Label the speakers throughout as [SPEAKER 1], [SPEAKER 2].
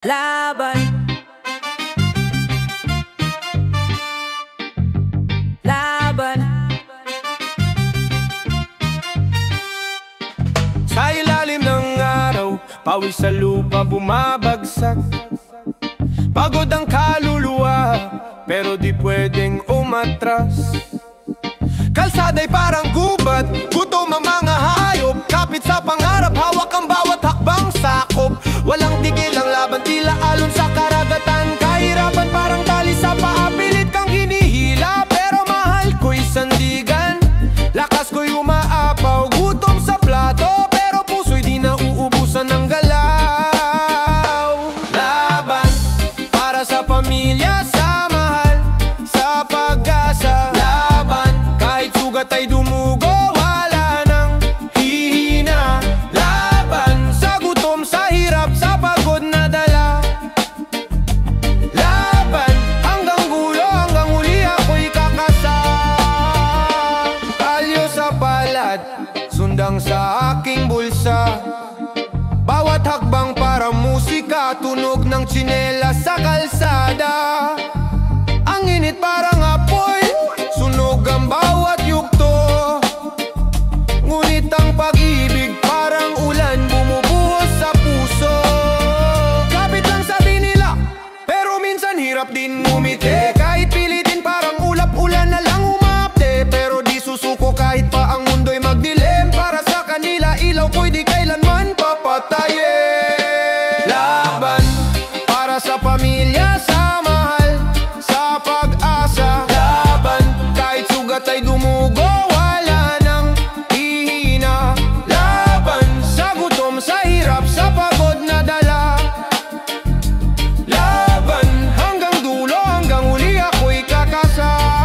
[SPEAKER 1] Laban, laban.
[SPEAKER 2] Sa ilalim ng araw, pawis sa lupa bumabagsak. Pagod ang kaluluwa, pero di pwedeng umatras. Kalsada'y parang gubat, gutom ang mga hayop. Kapit sa pangarap, hawak ang bawat hakbang sakop. Walang tigil ang laban, tila alon sa karagatan. Kahirapan parang tali sa paa, pilit kang hinihila. Pero mahal ko'y sandigan, lakas ko'y umaapaw. Gutom sa plato, pero puso'y di na uubusan ng galaw. Laban, para sa pamilya, sa mahal, sa pag-asa. Laban, kahit sugat ay dumugo, wala nang hihina. Laban, sa gutom, sa hirap, sa pagod na dala. Laban, hanggang gulo, hanggang huli ako'y kakasa. Kalyo sa palad, sundang sa aking bulsa. Bawat hakbang para musika, tunog ng tsinelas sa kalsada. Ang init parang apoy, sunog ang bawat yugto. Ngunit ang pag-ibig parang ulan, bumubuhos sa puso. Kapit lang sabi nila, pero minsan hirap din ngumiti. Kahit pilitin parang ulap-ulan na lang umapte. Pero di susuko kahit pa ang mundo'y magdilim. Para sa kanila ilaw ko'y di kailanman papatayin. Laban, para sa pamilya, sa mahal, sa pag-asa. Laban, kahit sugat ay dumugo, wala nang hihina. Laban, sa gutom, sa hirap, sa pagod na dala. Laban, hanggang dulo, hanggang huli ako'y kakasa.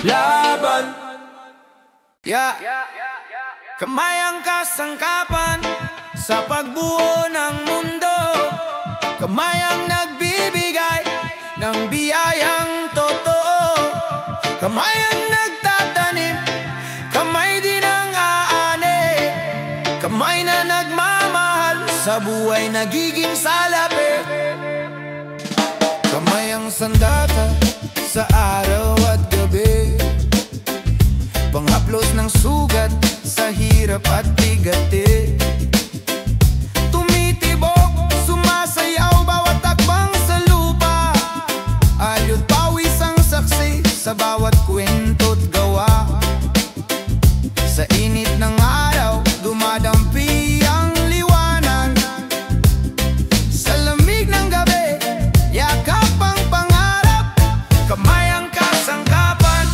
[SPEAKER 2] Laban, yeah. Kamay ang kasangkapan sa pagbuo ng mundo. Kamay ang nagbibigay ng biyayang totoo. Kamay ang nagtatanim, kamay din ang aani. Kamay na nagmamahal, sa buhay nagiging salapi. Kamay ang sandata sa araw at gabi, panghaplos ng sugat sa hirap at bigati. Tumitibok, sumasayaw bawat takbang sa lupa. Alyot pawis ang saksi sa bawat kwento't gawa. Sa init ng araw, dumadampi ang liwanag. Sa lamig ng gabi, yakap ang pangarap. Kamay ang kasangkapan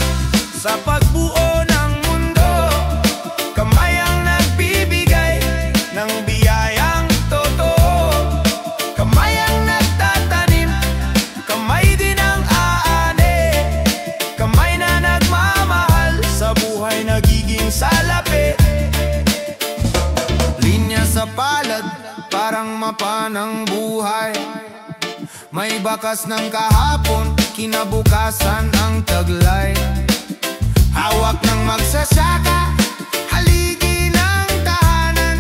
[SPEAKER 2] sa pagbuo ng mundo. Kamay ang nagbibigay ng biyayang totoo. Kamay ang nagtatanim, kamay din ang aani. Kamay na nagmamahal, sa buhay nagiging salapi. Linya sa palad, parang mapa ng buhay. May bakas ng kahapon, kinabukasan ang taglay. Hawak ng magsasaka, haligi ng tahanan.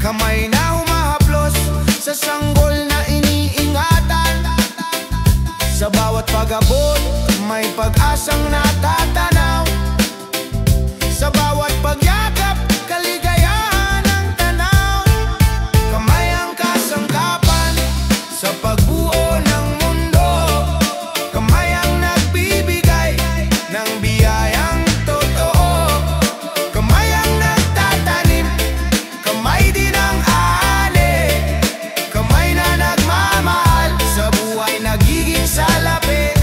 [SPEAKER 2] Kamay na humahaplos sa sanggol na iniingatan. Sa bawat pag-abot, may pag-asang natatanaw. Sa bawat pagyakap, kaligayahan ang tanaw. Kamay ang kasangkapan sa pagbuo ng mundo. Kamay ang nagbibigay ng biyayang totoo. Kamay ang nagtatanim, kamay din ang aani. Kamay na nagmamahal, sa buhay nagiging salapi.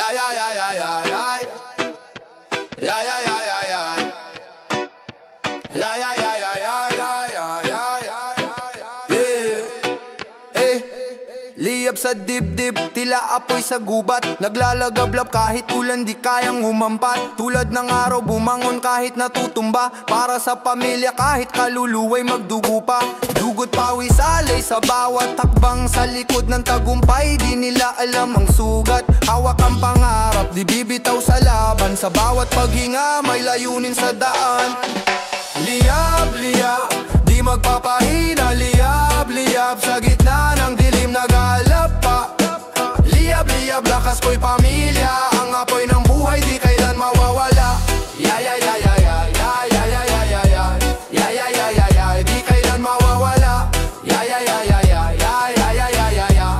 [SPEAKER 2] Yeah, yeah, yeah, yeah, yeah, yeah. Yeah, yeah, yeah, yeah, yeah. Yeah, yeah, yeah, yeah, yeah, yeah, yeah, yeah, yeah. Eh, liyab sa dibdib, tila apoy sa gubat. Naglalagablab kahit ulan di kayang humampat. Tulad ng araw bumangon kahit natutumba. Para sa pamilya kahit kaluluway magdugo pa. Dugot pawis alay sa bawat hakbang. Sa likod ng tagumpay di nila alam ang sugat. Hawak ang pangarap, di bibitaw sa laban. Sa bawat paghinga may layunin sa daan. Liyab, liyab, di magpapahina. Liyab, liyab, sa gitna ng dilim naghalap pa. Liyab, liyab, lakas ko'y pamilya. Ang apoy ng buhay di kailan mawawala. Yeah, yeah, yeah, yeah, yeah, yeah, yeah, yeah, yeah, yeah, yeah. Yeah, yeah, yeah, yeah, yeah, di kailan mawawala. Yeah, yeah, yeah, yeah, yeah, yeah, yeah, yeah, yeah, yeah, yeah.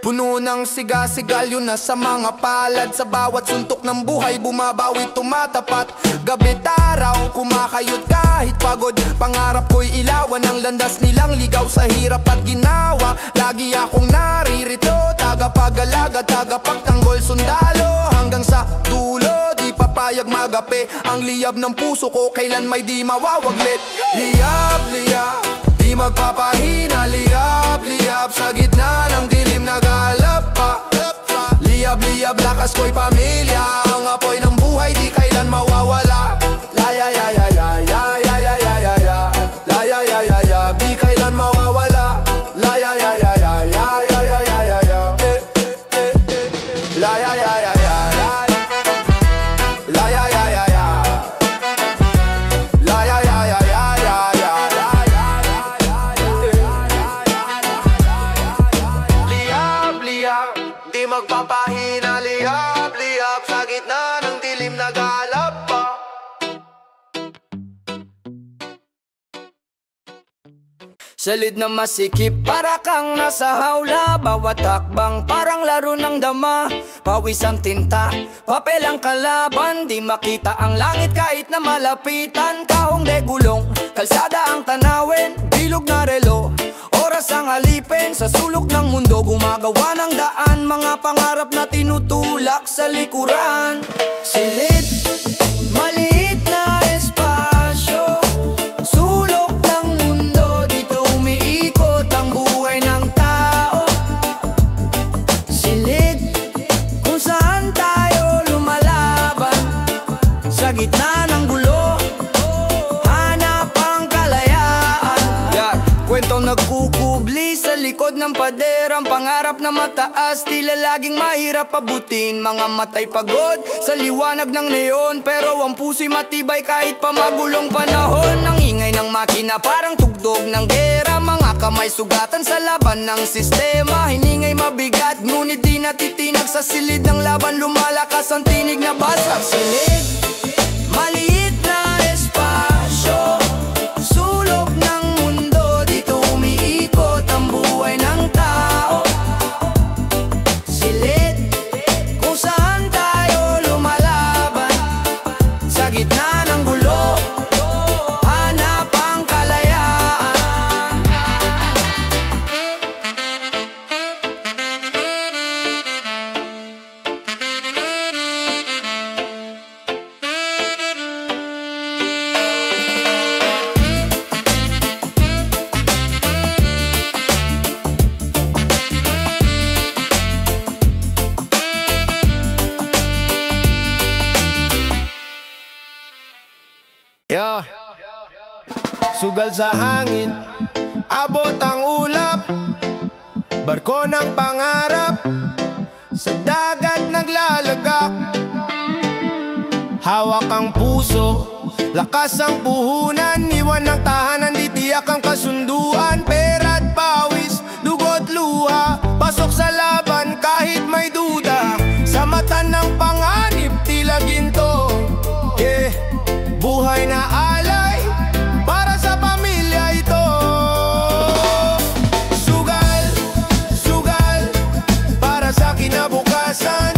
[SPEAKER 2] Puno ng siga-sigal yun na sa mga palad. Sa bawat suntok ng buhay bumabawi tumatapat. Gabi't araw kumakayot kahit pagod. Pangarap ko'y ilawan ang landas nilang ligaw. Sa hirap at ginawa lagi akong naririto. Tagapag-alaga, tagapagtanggol, sundalo. Hanggang sa dulo di papayag magapi. Ang liyab ng puso ko kailan may di mawawaglit. Liyab, liyab, di magpapahina. Liyab, liyab, sa gitna ng dilim naghalap pa. Liyab, liyab, lakas ko'y pamilya. Ang apoy ng buhay di kailan mawawala. La ya ya ya ya ya ya ya ya ya ya. La ya ya ya ya, di kailan mawawala. La ya ya ya ya ya ya ya ya ya ya. La ya ya ya ya ya. La ya ya ya ya. La ya ya ya ya ya ya. Liyab, liyab, di magpapahina. Liyab, liyab, sa gitna ng dilim naghalap pa. Salid na masikip, para kang nasa hawla. Bawat hakbang parang laro ng dama. Pawis ang tinta, papel ang kalaban. Di makita ang langit kahit na malapitan. Kahong de gulong, kalsada ang tanawin. Bilog na relo, oras ang alipin. Sa sulok ng mundo gumagawa ng daan. Mga pangarap na tinutulak sa likuran. Silid, maliit na espasyo. Sulok ng mundo, dito umiikot ang buhay ng tao. Silid, kung saan tayo lumalaban. Sa gitna ng gulo, hanap ang kalayaan. Yeah, kwentong nagkukubli sa likod ng pader. Ang pangarap na mataas, tila laging mahirap abutin. Mga matay pagod sa liwanag ng neon. Pero ang puso'y matibay kahit pa magulong panahon. Ang ingay ng makina parang tugtog ng gera. Mga kamay sugatan sa laban ng sistema. Hiningay mabigat, ngunit di natitinag. Sa silid ng laban lumalakas ang tinig na basag. Silid, maliit na espasyo. Sulok ng mundo, dito umiikot ang buhay ng tao. Silid, kung saan tayo lumalaban. Sa gitna ng gulo, hanap ang kalayaan.
[SPEAKER 3] Yeah. Sugal sa hangin, abot ang ulap. Barko ng pangarap, sa dagat naglalagak. Hawak ang puso, lakas ang puhunan. Iwan ng tahanan, di tiyak ang kasunduan. Pera't pawis, dugo't luha. Pasok sa laban kahit may duda. Sa mata ng panganib, tila ginto. Yeah, buhay na alay para sa pamilya ito. Sugal, sugal, para sa kinabukasan.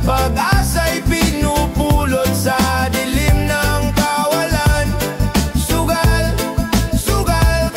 [SPEAKER 3] Pag-asa'y pinupulot sa dilim ng kawalan. Sugal, sugal,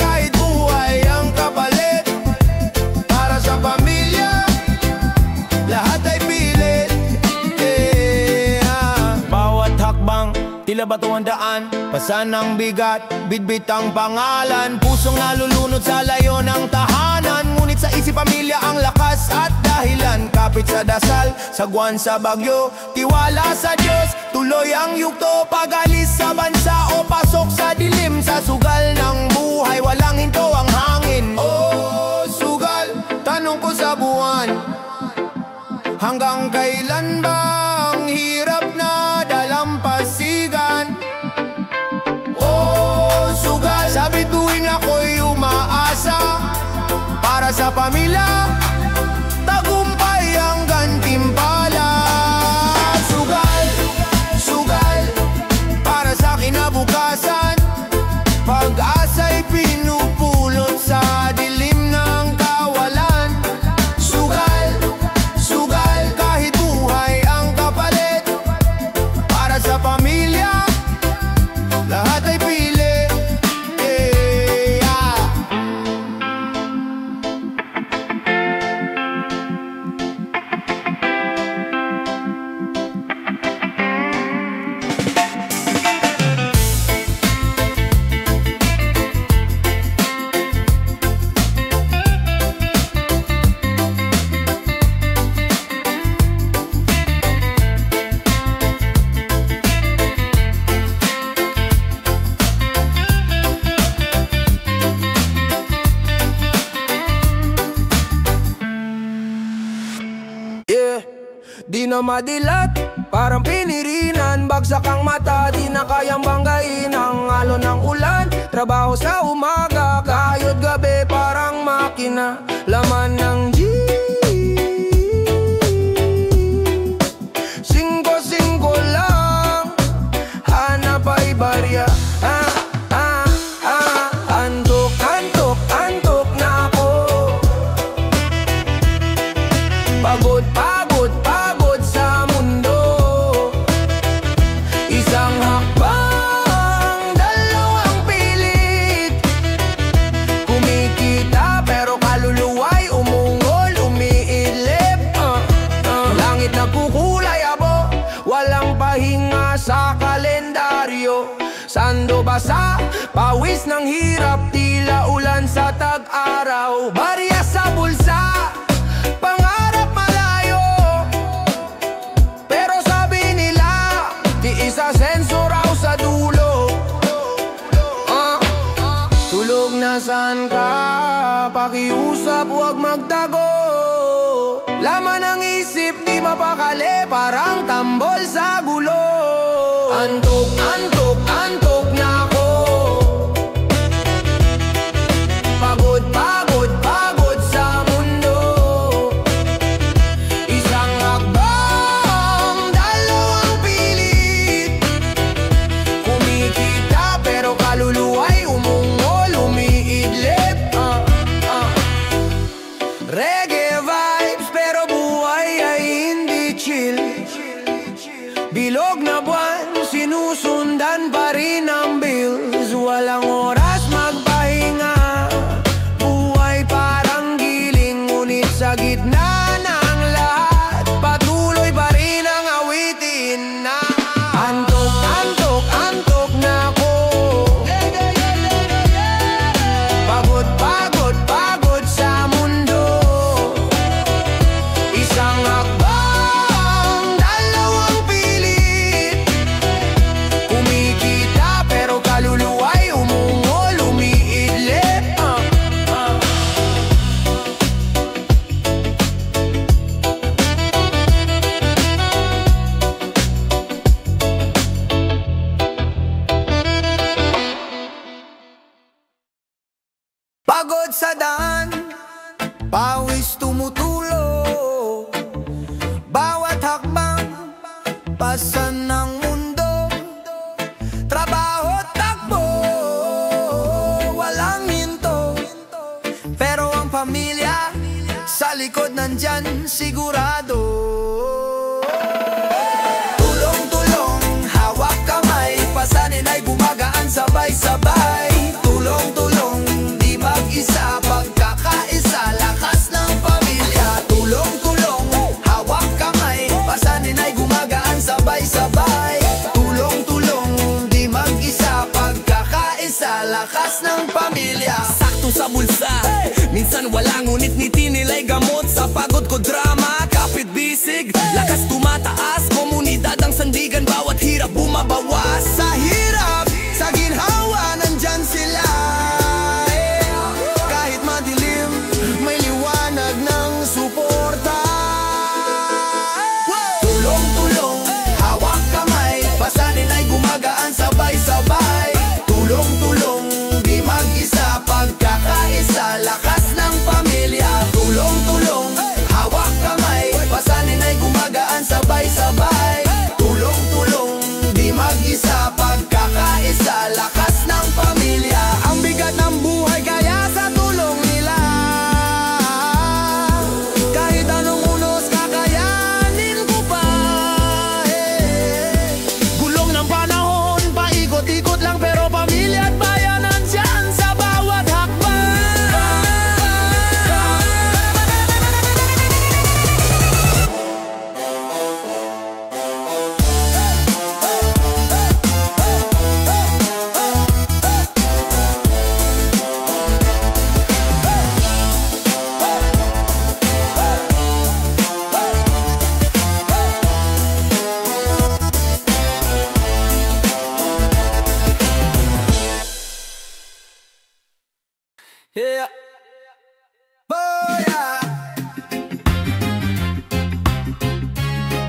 [SPEAKER 3] bato ang daan. Pasan ang bigat, bitbit ang pangalan. Pusong nalulunod sa layo ng tahanan. Ngunit sa isip pamilya ang lakas at dahilan. Kapit sa dasal, sagwan sa bagyo, tiwala sa Diyos, tuloy ang yugto. Pag-alis sa bansa o pasok sa dilim, sa sugal ng buhay walang hinto ang hangin. Oh, sugal, tanong ko sa buwan, hanggang kailan ba ang hirap na dalampasigan? Oh, sugal, sabi tuwing ako'y umaasa, para sa pamilya, tagumpay ang gantimpala. Sugal, sugal, para sa kinabukasan, pag-asa'y pinupulot sa dilim ng kawalan. Sugal, sugal, kahit buhay ang kapalit, para sa pamilya, lahat ay pili.
[SPEAKER 1] Di na madilat, parang pinirinan. Bagsak ang mata, di na kayang banggain ang alon ng ulan. Trabaho sa umaga, kayod gabi, parang makina. Laman ng jeep, singko-singko lang, hanap ay barya. Antok, antok, antok na ako. Pagod, pagod, pagod sa mundo. Isang hakbang, dalawang pilit. Kumikita pero kaluluwa'y umungol, umiidlip. Langit na kukulay abo, walang pahinga sa kalendaryo. Sando basa, pawis ng hirap, tila ulan sa tag-araw. Barya sa bulsa, pangarap malayo, pero sabi nila, tiis asenso raw sa dulo. Tulog na saan ka, pakiusap huwag magtago. Laman ng isip di mapakali, parang tambol sa gulo. Antok, antok, antok na ako. Pagod, pagod, pagod sa mundo. Isang hakbang, dalawang pilit. Kumikita pero kaluluwa'y umungol, umiidlip. Reggae vibes pero buhay ay hindi chill. Bilog na buwan, sinusundan pa rin ang bills. Walang oras magpahinga, buhay parang giling. Ngunit sa gitna ng lahat, patuloy pa rin ang awitin na antok, antok, antok na ako. Pagod, pagod, pagod sa mundo. Isang hakbang, dalawang pilit. Kumikita pero kaluluwa'y umungol, umiidlip. Pagod sa daan, pawis tumutulo. Bawat hakbang, pasan ng mundo. Trabaho, takbo, walang hinto. Pero ang pamilya, sa likod nandyan sigurado. Tulong-tulong, hawak kamay, pasanin ay bumagaan sabay-sabay. Tulong-tulong, di mag-isa, pagkakaisa, lakas ng pamilya. Tulong-tulong, hawak kamay, pasanin ay gumagaan sabay-sabay. Tulong-tulong,
[SPEAKER 3] ng pamilya.
[SPEAKER 4] Sakto sa bulsa, minsan wala ngunit ngiti nila'y gamot. Sa pagod ko drama, kapit bisig, lakas tumataas. Komunidad ang sandigan, bawat hirap bumabawas.
[SPEAKER 3] Sa hirap, sa ginhawa, nandyan sila. Kahit madilim, may liwanag ng suporta. Tulong-tulong, hawak kamay, pasanin ay gumagaan sabay-sabay. Tulong-tulong, di mag-isa, pagkakaisa, lakas ng pamilya. Tulong-tulong, hawak kamay, pasanin ay gumagaan sabay-sabay. Tulong-tulong, di mag-isa, pagkakaisa, lakas ng pamilya. Ang bigat ng buhay kaya sa tulong nila, kahit anong unos kakayanin ko pa. Gulong ng panahon, paikot-ikot lang pero pamilya at bayan nandyan sa bawat hakbang.
[SPEAKER 4] Yeah.
[SPEAKER 3] Oh yeah.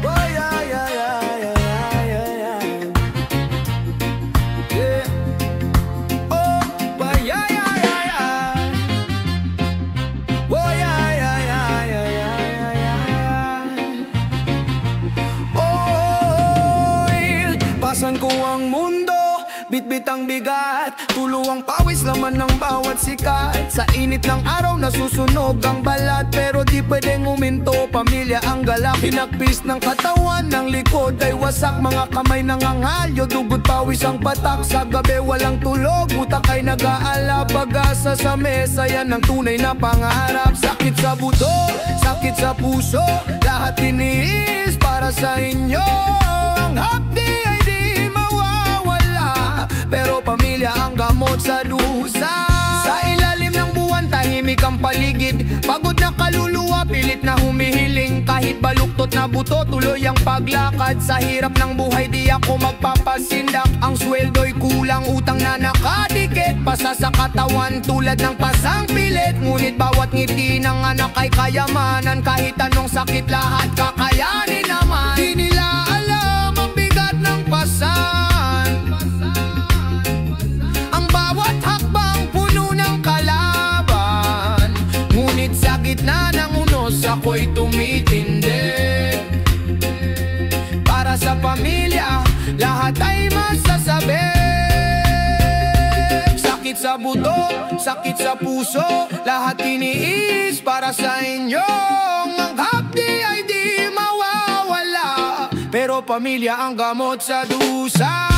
[SPEAKER 3] Oh yeah, yeah, yeah, yeah, yeah, yeah. Yeah. Oh, yeah, yeah, yeah, yeah. Oh yeah, yeah, yeah, yeah, yeah, yeah. Oh, pasan ko ang mundo, bitbit ang bigat, tuluang pawis laman ng bawat sikat. Sa init ng araw nasusunog ang balat, pero di pwedeng uminto, pamilya ang galak. Hinagpis ng katawan, ng likod ay wasak. Mga kamay nangangalyo, dugot pawis ang patak. Sa gabi walang tulog, utak ay nag-aala. Pag-asa sa mesa, yan ang tunay na pangarap. Sakit sa buto, sakit sa puso, lahat tiniis para sa inyo. Ang hapdi ay di mawawala, pero pamilya ang gamot sa dusa. Sa ilalim ng buwan, tahimik ang paligid. Pagod na kaluluwa, pilit na humihiling. Kahit baluktot na buto, tuloy ang paglakad. Sa hirap ng buhay, di ako magpapasindak. Ang sweldo'y kulang, utang na nakadikit. Pasa sa katawan, tulad ng pasang pilit. Ngunit bawat ngiti ng anak ay kayamanan. Kahit anong sakit, lahat kakayanin naman. Di nila alam ang bigat ng pasan. Ang bawat hakbang puno ng kalaban. Ngunit sa gitna ng unos, ako'y tumitindig. Para sa pamilya, lahat ay masasabi. Sakit sa buto, sakit sa puso, lahat tiniis para sa inyo. Ang hapdi ay di mawawala, pero pamilya ang gamot sa dusa.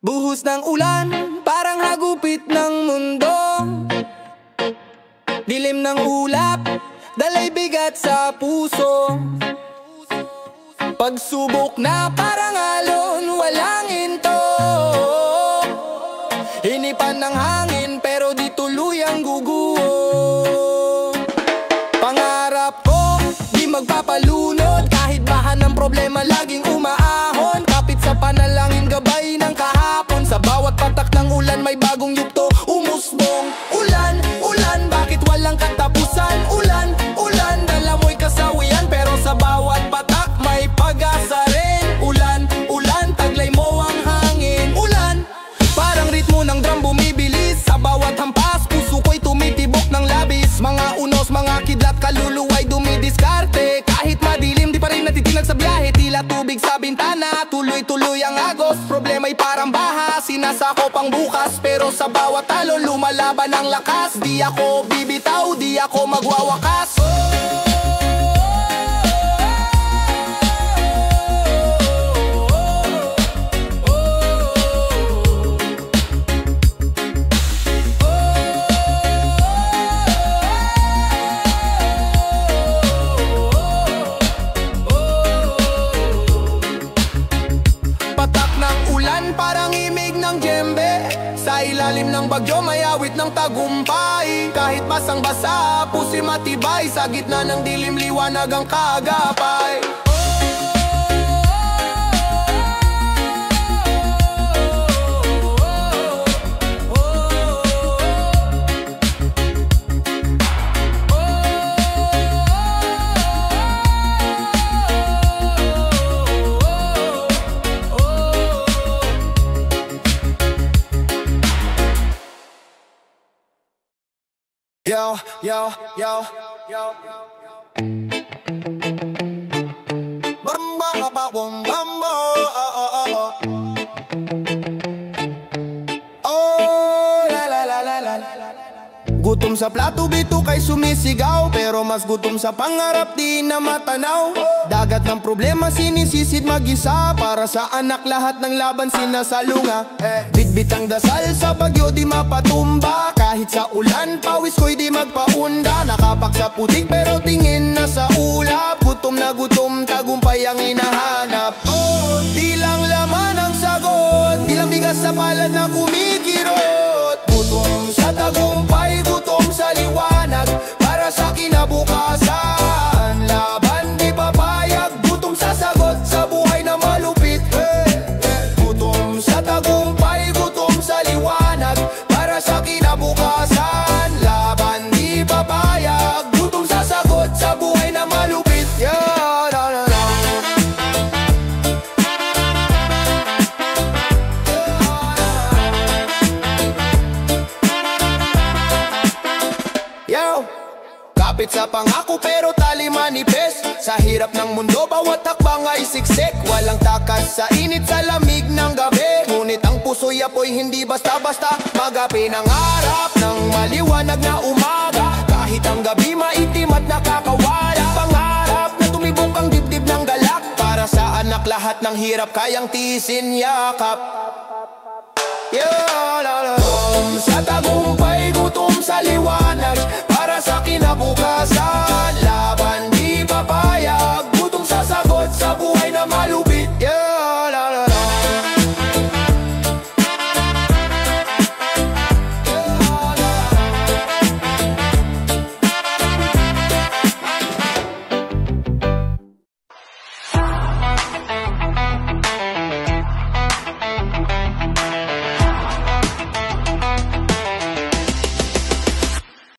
[SPEAKER 3] Buhos ng ulan, parang hagupit ng mundo. Dilim ng ulap, dalay bigat sa puso. Pagsubok na parang alon, walang hinto. Hinipan ng hangin pero di tuluyang guguho. Pangarap ko, di magpapalunod. Kahit bahan ng problema, laging umaahon. Kapit sa panalangin, gabay ng kahapon. Sa bawat patak ng ulan, may bagong yugto umusbong. Ulan, ulan, bakit walang katapusan? Ulan, ulan, dala mo'y kasawian. Pero sa bawat patak, may pag-asa rin. Ulan, ulan, taglay mo ang hangin. Ulan, parang ritmo ng drum bumibilis. Sa bawat hampas, puso ko'y tumitibok ng labis. Mga unos, mga kidlat, kaluluwa'y dumidiskarte. Kahit madilim, di pa rin natitinag sa biyahe. Tila tubig sa bintana, tuloy-tuloy ang agos. Problema'y parang baha, sinasakop ang bukas. Pero sa bawat talo, lumalaban ang lakas. Di ako bibitaw, di ako magwawakas. bagyo may awit ng tagumpay. Kahit basang-basa, pusi matibay. Sa gitna ng dilim, liwanag ang kaagapay. Yo, yo, yo, yo, bamba ba bom bamba, oh la la la la la. Gutom sa plato, bito kay sumisigaw, pero mas gutom sa pangarap di na matanaw. Dagat ng problema sinisisid mag-isa, para sa anak lahat ng laban sinasalunga. Bitbit ang dasal sa bagyo di mapatumba, kahit sa ulan pawis ko'y di magpaunda. Nakapak sa putik pero tingin na sa ulap, gutom na gutom, tagumpay ang hinahanap. Oh, di lang laman ang sagot, di lang bigas sa palad na kumikirot. Gutom sa tagumpay, gutom sa liwanag, para sa kinabukasan. Laban di papayag, gutom sa sagot, sa buhay na malupit. Gutom sa tagumpay, gutom sa liwanag, para sa kinabukasan. Laban di papayag, gutom sa sagot, sa buhay na malupit. Yeah, na, na, na. Yo, kapit sa pangako pero tali manipes. Sa hirap ng mundo bawat hakbang ay siksik. Walang takas sa init sa lamig ng gabi, ngunit ang puso'y apoy hindi basta-basta. Magapi ng harap ng maliwanag na umaga, kahit ang gabi maitim at nakakawala. Pangarap na tumibok ang dibdib ng galak, para sa anak lahat ng hirap kayang tiisin yakap. Yeah, la, la. Gutom sa tagumpay, gutom sa liwanag, para sa kinabukasan.